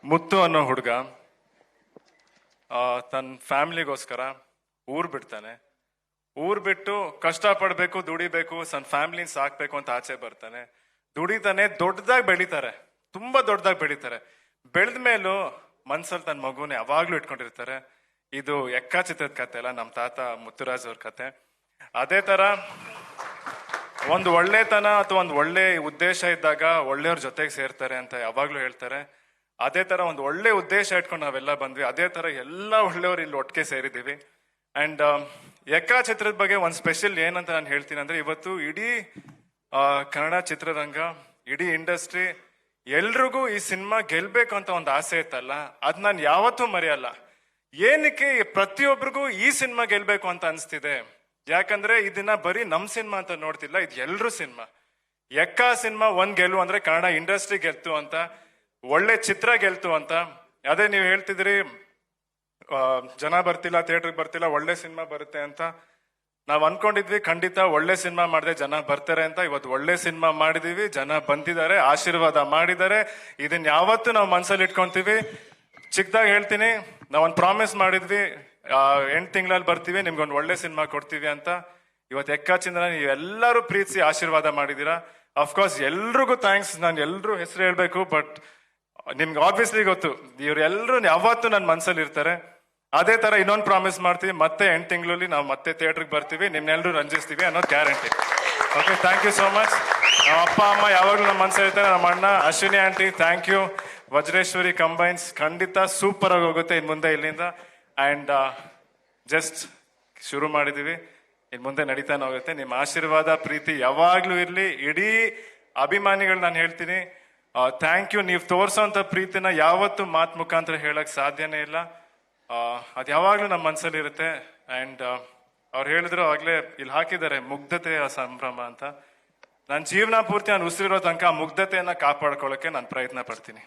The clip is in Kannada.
ಮುತ್ತು ಅನ್ನೋ ಹುಡುಗ ತನ್ನ ಫ್ಯಾಮಿಲಿಗೋಸ್ಕರ ಊರ್ ಬಿಡ್ತಾನೆ. ಊರ್ ಬಿಟ್ಟು ಕಷ್ಟ ಪಡ್ಬೇಕು, ದುಡಿಬೇಕು, ತನ್ನ ಫ್ಯಾಮಿಲಿನ ಸಾಕ್ಬೇಕು ಅಂತ ಆಚೆ ಬರ್ತಾನೆ. ದುಡಿತಾನೆ, ದೊಡ್ಡದಾಗಿ ಬೆಳಿತಾರೆ, ತುಂಬಾ ದೊಡ್ಡದಾಗಿ ಬೆಳಿತಾರೆ. ಬೆಳೆದ ಮೇಲೂ ಮನ್ಸಲ್ಲಿ ತನ್ನ ಮಗುನ ಯಾವಾಗ್ಲೂ ಇಟ್ಕೊಂಡಿರ್ತಾರೆ. ಇದು ಎಕ್ಕ ಚಿತ್ರದ ಕತೆ ಅಲ್ಲ, ನಮ್ಮ ತಾತ ಮುತ್ತುರಾಜ್ ಅವ್ರ ಕತೆ. ಅದೇ ತರ ಒಂದು ಒಳ್ಳೆತನ ಅಥವಾ ಒಂದು ಒಳ್ಳೆ ಉದ್ದೇಶ ಇದ್ದಾಗ ಒಳ್ಳೆಯವ್ರ ಜೊತೆಗೆ ಸೇರ್ತಾರೆ ಅಂತ ಯಾವಾಗ್ಲೂ ಹೇಳ್ತಾರೆ. ಅದೇ ತರ ಒಂದು ಒಳ್ಳೆ ಉದ್ದೇಶ ಇಟ್ಕೊಂಡು ನಾವೆಲ್ಲ ಬಂದ್ವಿ. ಅದೇ ತರ ಎಲ್ಲ ಒಳ್ಳೆಯವ್ರು ಇಲ್ಲಿ ಒಟ್ಟಿಗೆ ಸೇರಿದ್ದೀವಿ. ಅಂಡ್ ಎಕ್ಕ ಚಿತ್ರದ ಬಗ್ಗೆ ಒಂದು ಸ್ಪೆಷಲ್ ಏನಂತ ನಾನು ಹೇಳ್ತೀನಿ ಅಂದ್ರೆ, ಇವತ್ತು ಇಡೀ ಕನ್ನಡ ಚಿತ್ರರಂಗ, ಇಡೀ ಇಂಡಸ್ಟ್ರಿ ಎಲ್ರಿಗೂ ಈ ಸಿನಿಮಾ ಗೆಲ್ಬೇಕು ಅಂತ ಒಂದು ಆಸೆ ಇತ್ತಲ್ಲ, ಅದ್ ನಾನು ಯಾವತ್ತೂ ಮರೆಯಲ್ಲ. ಏನಕ್ಕೆ ಪ್ರತಿಯೊಬ್ಬರಿಗೂ ಈ ಸಿನಿಮಾ ಗೆಲ್ಬೇಕು ಅಂತ ಅನ್ಸ್ತಿದೆ? ಯಾಕಂದ್ರೆ ಇದನ್ನ ಬರೀ ನಮ್ ಸಿನಿಮಾ ಅಂತ ನೋಡ್ತಿಲ್ಲ, ಇದು ಎಲ್ರೂ ಸಿನಿಮಾ. ಎಕ್ಕ ಸಿನಿಮಾ ಒಂದ್ ಗೆಲ್ಲು ಅಂದ್ರೆ ಕನ್ನಡ ಇಂಡಸ್ಟ್ರಿ ಗೆಲ್ತು ಅಂತ, ಒಳ್ಳೆ ಚಿತ್ರ ಗೆಲ್ತು ಅಂತ. ಅದೇ ನೀವು ಹೇಳ್ತಿದ್ರಿ ಜನ ಬರ್ತಿಲ್ಲ, ಥಿಯೇಟರ್ಗೆ ಬರ್ತಿಲ್ಲ, ಒಳ್ಳೆ ಸಿನಿಮಾ ಬರುತ್ತೆ ಅಂತ. ನಾವ್ ಅನ್ಕೊಂಡಿದ್ವಿ ಖಂಡಿತ ಒಳ್ಳೆ ಸಿನಿಮಾ ಮಾಡಿದ್ರೆ ಜನ ಬರ್ತಾರೆ ಅಂತ. ಇವತ್ತು ಒಳ್ಳೆ ಸಿನಿಮಾ ಮಾಡಿದೀವಿ, ಜನ ಬಂದಿದ್ದಾರೆ, ಆಶೀರ್ವಾದ ಮಾಡಿದ್ದಾರೆ. ಇದನ್ನ ಯಾವತ್ತೂ ನಾವು ಮನ್ಸಲ್ಲಿ ಇಟ್ಕೊಂತೀವಿ. ಚಿಕ್ಕದಾಗಿ ಹೇಳ್ತೀನಿ, ನಾವೊಂದು ಪ್ರಾಮಿಸ್ ಮಾಡಿದ್ವಿ, 8 ತಿಂಗಳಲ್ಲಿ ಬರ್ತೀವಿ, ನಿಮ್ಗೊಂದು ಒಳ್ಳೆ ಸಿನಿಮಾ ಕೊಡ್ತೀವಿ ಅಂತ. ಇವತ್ತು ಎಕ್ಕಾಚಿಂದ ನೀವೆಲ್ಲರೂ ಪ್ರೀತಿಸಿ ಆಶೀರ್ವಾದ ಮಾಡಿದೀರಾ. ಅಫ್ಕೋರ್ಸ್ ಎಲ್ರಿಗೂ ಥ್ಯಾಂಕ್ಸ್. ನಾನು ಎಲ್ರೂ ಹೆಸರು ಹೇಳ್ಬೇಕು, ಬಟ್ ನಿಮ್ಗೆ ಆಬ್ವಿಯಸ್ಲಿ ಗೊತ್ತು, ಇವ್ರೆಲ್ಲರೂ ಯಾವತ್ತೂ ನನ್ನ ಮನ್ಸಲ್ಲಿ ಇರ್ತಾರೆ. ಅದೇ ತರ ಇನ್ನೊಂದು ಪ್ರಾಮಿಸ್ ಮಾಡ್ತೀವಿ, ಮತ್ತೆ 8 ತಿಂಗಳಲ್ಲಿ ನಾವು ಮತ್ತೆ ಥಿಯೇಟರ್ಗೆ ಬರ್ತೀವಿ, ನಿಮ್ನೆಲ್ಲರೂ ರಂಜಿಸ್ತೀವಿ ಅನ್ನೋದು guarantee. Okay, thank you so much. ನಮ್ಮ ಅಪ್ಪ ಅಮ್ಮ ಯಾವಾಗಲೂ ನಮ್ಮ ಮನ್ಸಲ್ಲಿ ಇರ್ತಾರೆ. ನಮ್ಮ ಅಣ್ಣ Ashwini aunty, thank you. Vajreshwari Combines ಖಂಡಿತ ಸೂಪರ್ ಆಗಿ ಹೋಗುತ್ತೆ ಇನ್ ಮುಂದೆ ಇಲ್ಲಿಂದ. ಅಂಡ್ ಜಸ್ಟ್ ಶುರು ಮಾಡಿದೀವಿ, ಇನ್ ಮುಂದೆ ನಡೀತಾನೆ ಹೋಗುತ್ತೆ. ನಿಮ್ಮ ಆಶೀರ್ವಾದ ಪ್ರೀತಿ ಯಾವಾಗ್ಲೂ ಇರ್ಲಿ. ಇಡೀ ಅಭಿಮಾನಿಗಳು ನಾನು ಹೇಳ್ತೀನಿ, ಥ್ಯಾಂಕ್ ಯು. ನೀವು ತೋರ್ಸೋಂಥ ಪ್ರೀತಿನ ಯಾವತ್ತೂ ಮಾತು ಮುಖಾಂತರ ಹೇಳಕ್ ಸಾಧ್ಯನೇ ಇಲ್ಲ. ಅದು ಯಾವಾಗ್ಲೂ ನಮ್ಮ ಮನ್ಸಲ್ಲಿ ಇರುತ್ತೆ. ಅಂಡ್ ಅವ್ರು ಹೇಳಿದ್ರು ಆಗ್ಲೇ ಇಲ್ಲಿ ಹಾಕಿದ್ದಾರೆ, ಮುಗ್ಧತೆಯ ಸಂಭ್ರಮ ಅಂತ. ನನ್ನ ಜೀವನ ಪೂರ್ತಿ ನಾನು ಉಸಿರಿರೋ ತನಕ ಆ ಮುಗ್ಧತೆಯನ್ನ ಕಾಪಾಡ್ಕೊಳ್ಳೋಕೆ ನಾನು ಪ್ರಯತ್ನ ಪಡ್ತೀನಿ.